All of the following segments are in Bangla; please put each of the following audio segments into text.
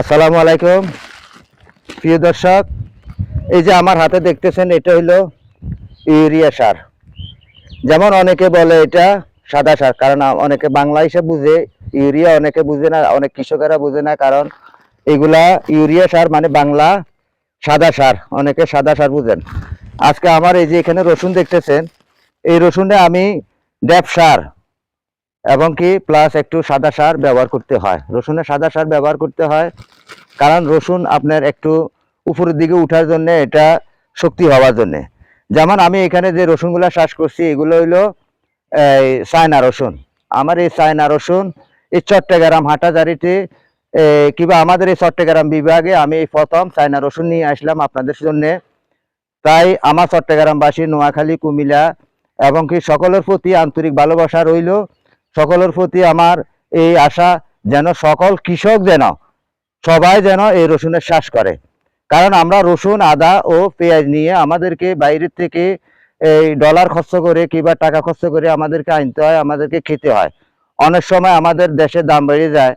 আসসালামু আলাইকুম প্রিয় দর্শক, এই যে আমার হাতে দেখতেছেন এটা হলো ইউরিয়া সার। যেমন অনেকে বলে এটা সাদা সার, কারণ অনেকে বাংলা হিসেবে বুঝে, ইউরিয়া অনেকে বুঝে না, অনেক কৃষকেরা বুঝে না, কারণ এগুলা ইউরিয়া সার মানে বাংলা সাদা সার, অনেকে সাদা সার বুঝেন। আজকে আমার এই যে এখানে রসুন দেখতেছেন, এই রসুনে আমি ড্যাপ সার এবং কি প্লাস একটু সাদা সার ব্যবহার করতে হয়। রসুনে সাদা সার ব্যবহার করতে হয় কারণ রসুন আপনার একটু উপরের দিকে উঠার জন্য, এটা শক্তি হওয়ার জন্য। যেমন আমি এখানে যে রসুনগুলো চাষ করছি এগুলো হইলো এই চায়না রসুন। আমার এই চায়না রসুন এই চট্টগ্রাম হাটাজারিতে কিংবা আমাদের এই চট্টগ্রাম বিভাগে আমি এই প্রথম চায়না রসুন নিয়ে আসলাম আপনাদের জন্য। তাই আমার চট্টগ্রামবাসী, নোয়াখালী, কুমিল্লা এবং কি সকলের প্রতি আন্তরিক ভালোবাসা রইল। সকলের প্রতি আমার এই আশা যেন সকল কৃষক সবাই যেন এই রসুনের চাষ করে। কারণ আমরা রসুন, আদা ও পেঁয়াজ নিয়ে আমাদেরকে বাইরের থেকে এই ডলার খরচ করে কিংবা টাকা খরচ করে আমাদেরকে আনতে হয়, আমাদেরকে খেতে হয়। অনেক সময় আমাদের দেশের দাম বেড়ে যায়।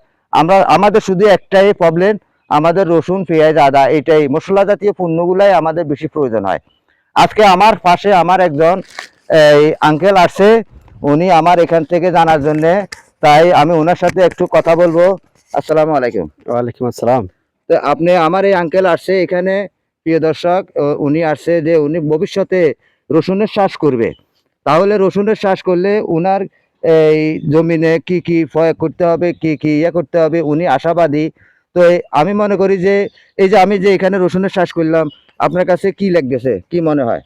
আমাদের শুধু একটাই প্রবলেম, আমাদের রসুন, পেঁয়াজ, আদা এইটাই মশলা জাতীয় পণ্যগুলাই আমাদের বেশি প্রয়োজন হয়। আজকে আমার পাশে আমার একজন এই আঙ্কেল আসছে, উনি আমার এখান থেকে জানার জন্য, তাই আমি ওনার সাথে একটু কথা বলবো। আসসালামু আলাইকুম। ওয়ালাইকুম আসসালাম। তো আপনি, আমার এই আঙ্কেল আসছে এখানে, প্রিয় দর্শক, উনি আসছে যে উনি ভবিষ্যতে রসুনের চাষ করবে। তাহলে রসুনের চাষ করলে উনার এই জমিনে কি কি প্রয়োগ করতে হবে, কি কি ইয়ে করতে হবে, উনি আশাবাদী। তো আমি মনে করি যে এই যে আমি যে এখানে রসুনের চাষ করলাম, আপনার কাছে কি লাগতেছে, কি মনে হয়?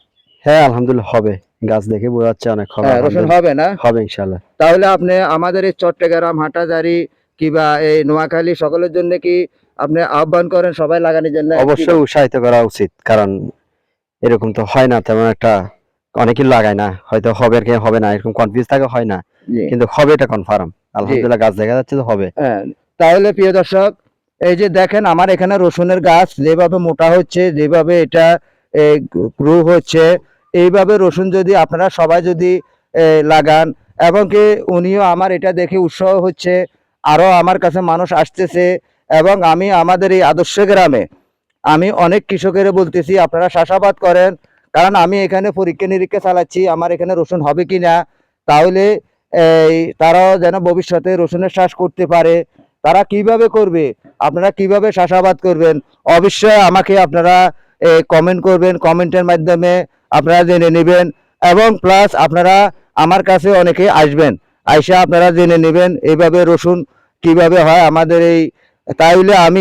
হ্যাঁ, আলহামদুলিল্লাহ হবে। গাছ দেখে বোঝা যাচ্ছে অনেক হবে। হ্যাঁ, রসুন হবে না? হবে ইনশাআল্লাহ। তাহলে আপনি আমাদের এই চট্টগ্রাম, হাটাজারি কিংবা এই নোয়াখালী সকলের জন্য কি আপনি আহ্বান করেন সবাই লাগানোর জন্য? অবশ্যই উৎসাহিত করা উচিত, কারণ এরকম তো হয় না তেমন একটা, অনেকেই লাগায় না, হয়তো হবে কি হবে না এরকম কনফিউজ থাকে, হয় না, জি কিন্তু হবে এটা কনফার্ম। আলহামদুলিল্লাহ গাছ দেখা যাচ্ছে তো হবে। হ্যাঁ। তাহলে প্রিয় দর্শক, এই যে দেখেন আমার এখানে রসুনের গাছ যেভাবে মোটা হচ্ছে, যেভাবে এটা গ্রো হচ্ছে, এইভাবে রসুন যদি আপনারা সবাই যদি লাগান, এবং কি উনিও আমার এটা দেখে উৎসাহ হচ্ছে, আরো আমার কাছে মানুষ আসতেছে। এবং আমি আমাদের এই আদর্শ গ্রামে আমি অনেক কৃষকের বলতেছি আপনারা চাষাবাদ করেন, কারণ আমি এখানে পরীক্ষা নিরীক্ষা চালাচ্ছি আমার এখানে রসুন হবে কিনা। তাহলে এই তারাও যেন ভবিষ্যতে রসুনের চাষ করতে পারে। তারা কিভাবে করবে, আপনারা কিভাবে চাষাবাদ করবেন, অবশ্যই আমাকে আপনারা কমেন্ট করবেন, কমেন্টের মাধ্যমে আপনারা জেনে নেবেন। এবং প্লাস আপনারা আমার কাছে অনেকে আসবেন, আইসা আপনারা জেনে নেবেন এইভাবে রসুন কিভাবে হয় আমাদের এই। তাইলে আমি